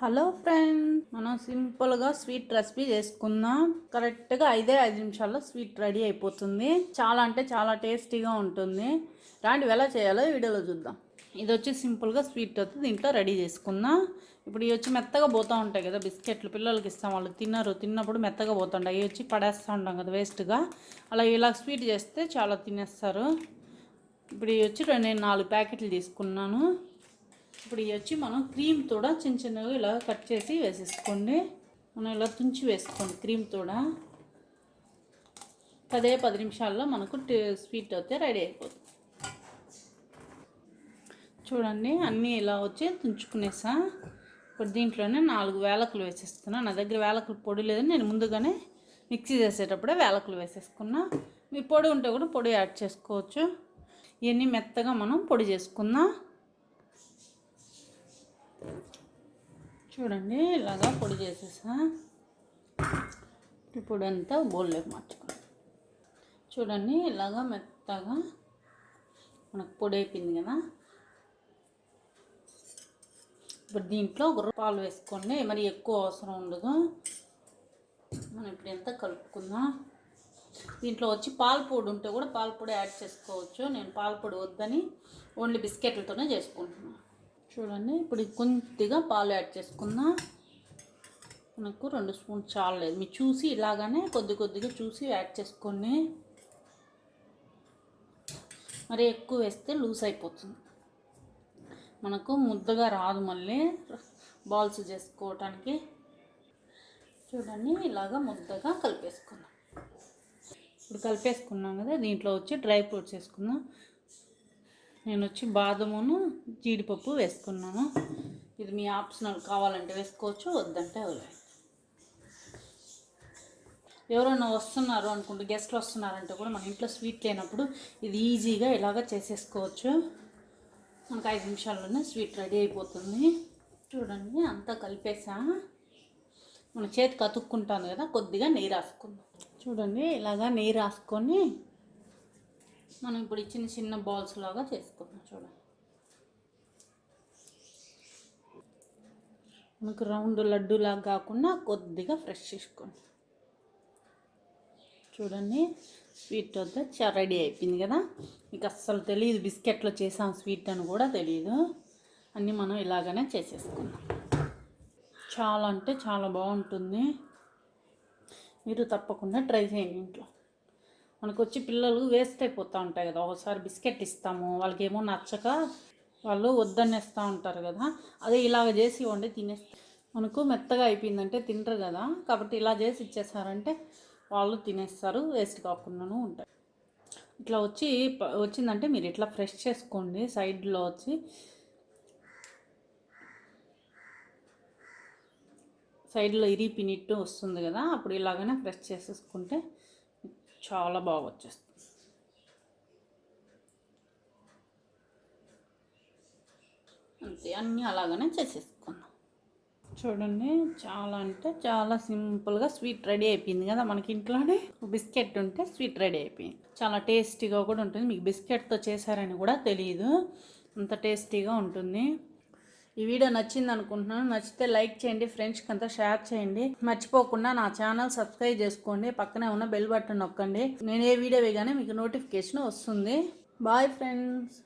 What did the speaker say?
Hello friends, మనం సింపుల్గా sweet recipe చేసుకుందాం. కరెక్ట్గా 5 నిమిషాల్లో స్వీట్ రెడీ అయిపోతుంది. చాలా అంటే చాలా టేస్టీగా ఉంటుంది. రాండి ఎలా చేయాలో వీడియోలో చూద్దాం. ఇది వచ్చి సింపుల్గా స్వీట్ అవుతుంది. దీంట్లో రెడీ చేసుకుందాం. ఇప్పుడు ఇవి వచ్చి మెత్తగా పోతూ ఉంటాయి కదా బిస్కెట్లు, పిల్లలకి ఇస్తాం, వాళ్ళు తిన్నప్పుడు మెత్తగా పోతుంటాయి. ఇవి వచ్చి పడేస్తూ ఉంటాం కదా వేస్ట్గా. అలా ఇలా స్వీట్ చేస్తే చాలా తినేస్తారు. ఇప్పుడు ఇవి వచ్చి నేను 4 ప్యాకెట్లు తీసుకున్నాను. ఇప్పుడు ఇవి వచ్చి మనం క్రీమ్ తోడ చిన్న చిన్నగా ఇలా కట్ చేసి వేసేసుకోండి. మనం ఇలా తుంచి వేసుకోండి క్రీమ్ తోడ. 10 నిమిషాల్లో మనకు స్వీట్ అయితే రెడీ అయిపోతుంది. చూడండి అన్నీ ఇలా వచ్చి తుంచుకునేసా. ఇప్పుడు దీంట్లోనే 4 వేలకులు వేసేస్తున్నా. నా దగ్గర వేలకులు పొడి లేదని నేను ముందుగానే మిక్సీ చేసేటప్పుడే వేలకులు వేసేసుకున్నా. మీ పొడి ఉంటే కూడా పొడి యాడ్ చేసుకోవచ్చు. ఇవన్నీ మెత్తగా మనం పొడి చేసుకుందాం. చూడండి ఇలాగా పొడి చేసేసా. ఇప్పుడు అంతా బౌల్లోకి మార్చుకోండి. చూడండి ఇలాగా మెత్తగా మనకు పొడి అయిపోయింది కదా. ఇప్పుడు దీంట్లో ఒక పాలు వేసుకోండి, మరి ఎక్కువ అవసరం ఉండదు. మనం ఇప్పుడు ఎంత కలుపుకుందాం. దీంట్లో వచ్చి పాల పొడి ఉంటే కూడా పాల పొడి యాడ్ చేసుకోవచ్చు. నేను పాల పొడి వద్దని ఓన్లీ బిస్కెట్లతోనే చేసుకుంటున్నాను. చూడండి ఇప్పుడు కొద్దిగా పాలు యాడ్ చేసుకుందాం. మనకు 2 స్పూన్ చాలలేదు, మీరు చూసి ఇలాగానే కొద్దిగా చూసి యాడ్ చేసుకోండి. మరి ఎక్కువ వేస్తే లూజ్ అయిపోతుంది, మనకు ముద్దగా రాదు మళ్ళీ బాల్స్ చేసుకోవటానికి. చూడండి ఇలాగా ముద్దగా కలిపేసుకుందాం. ఇప్పుడు కలిపేసుకున్నాం కదా, దీంట్లో వచ్చి డ్రై ఫ్రూట్స్ వేసుకుందాం. నేను వచ్చి బాదమును జీడిపప్పు వేసుకున్నాను. ఇది మీ ఆప్షనల్, కావాలంటే వేసుకోవచ్చు, వద్దంటే వదిలేదు. ఎవరైనా వస్తున్నారు అనుకుంటే, గెస్ట్లు వస్తున్నారంటే కూడా మన ఇంట్లో స్వీట్ లేనప్పుడు ఇది ఈజీగా ఇలాగ చేసేసుకోవచ్చు. మనకు 5 నిమిషాల్లోనే స్వీట్ రెడీ అయిపోతుంది. చూడండి అంతా కలిపేసా. మన చేతికి అతుక్కుంటాను కదా, కొద్దిగా నెయ్యి రాసుకుందాం. చూడండి ఇలాగా నెయ్యి రాసుకొని మనం ఇప్పుడు చిన్న చిన్న బాల్స్ లాగా చేసుకుందాం. చూడండి మనకు రౌండ్ లడ్డు లాగా కాకుండా కొద్దిగా ఫ్రెష్ చేసుకోండి. చూడండి స్వీట్ వద్ద చాలా రెడీ అయిపోయింది కదా. మీకు అస్సలు తెలియదు బిస్కెట్లో చేసాం స్వీట్ అని కూడా తెలియదు. అన్నీ మనం ఇలాగనే చేసేసుకున్నాం. చాలా అంటే చాలా బాగుంటుంది. మీరు తప్పకుండా ట్రై చేయండి ఇంట్లో. మనకు వచ్చి పిల్లలు వేస్ట్ అయిపోతూ ఉంటాయి కదా, ఒకసారి బిస్కెట్ ఇస్తాము, వాళ్ళకి ఏమో నచ్చక వాళ్ళు వద్దనేస్తూ ఉంటారు కదా. అదే ఇలాగ చేసి ఇవ్వండి, తినేస్తే మనకు మెత్తగా అయిపోయిందంటే తింటారు కదా. కాబట్టి ఇలా చేసి ఇచ్చేసారంటే వాళ్ళు తినేస్తారు, వేస్ట్ కాకుండాను ఉంటాయి. ఇట్లా వచ్చిందంటే మీరు ఇట్లా ఫ్రెష్ చేసుకోండి. సైడ్లో వచ్చి సైడ్లో ఇరిపినిట్టు వస్తుంది కదా, అప్పుడు ఇలాగనే ఫ్రెష్ చేసేసుకుంటే చాలా బాగా వచ్చేస్తుంది. అంతే, అన్నీ అలాగనే చేసేసుకున్నాం. చూడండి చాలా అంటే చాలా సింపుల్గా స్వీట్ రెడీ అయిపోయింది కదా. మనకి ఇంట్లోనే బిస్కెట్ ఉంటే స్వీట్ రెడీ అయిపోయింది. చాలా టేస్టీగా కూడా ఉంటుంది. మీకు బిస్కెట్తో చేశారని కూడా తెలియదు, అంత టేస్టీగా ఉంటుంది. ఈ వీడియో నచ్చింది అనుకుంటున్నాను. నచ్చితే లైక్ చేయండి, ఫ్రెండ్స్కి అంతా షేర్ చేయండి. మర్చిపోకుండా నా ఛానల్ సబ్స్క్రైబ్ చేసుకోండి, పక్కనే ఉన్న బెల్ బటన్ నొక్కండి. నేను ఏ వీడియో వేయగానే మీకు నోటిఫికేషన్ వస్తుంది. Bye friends.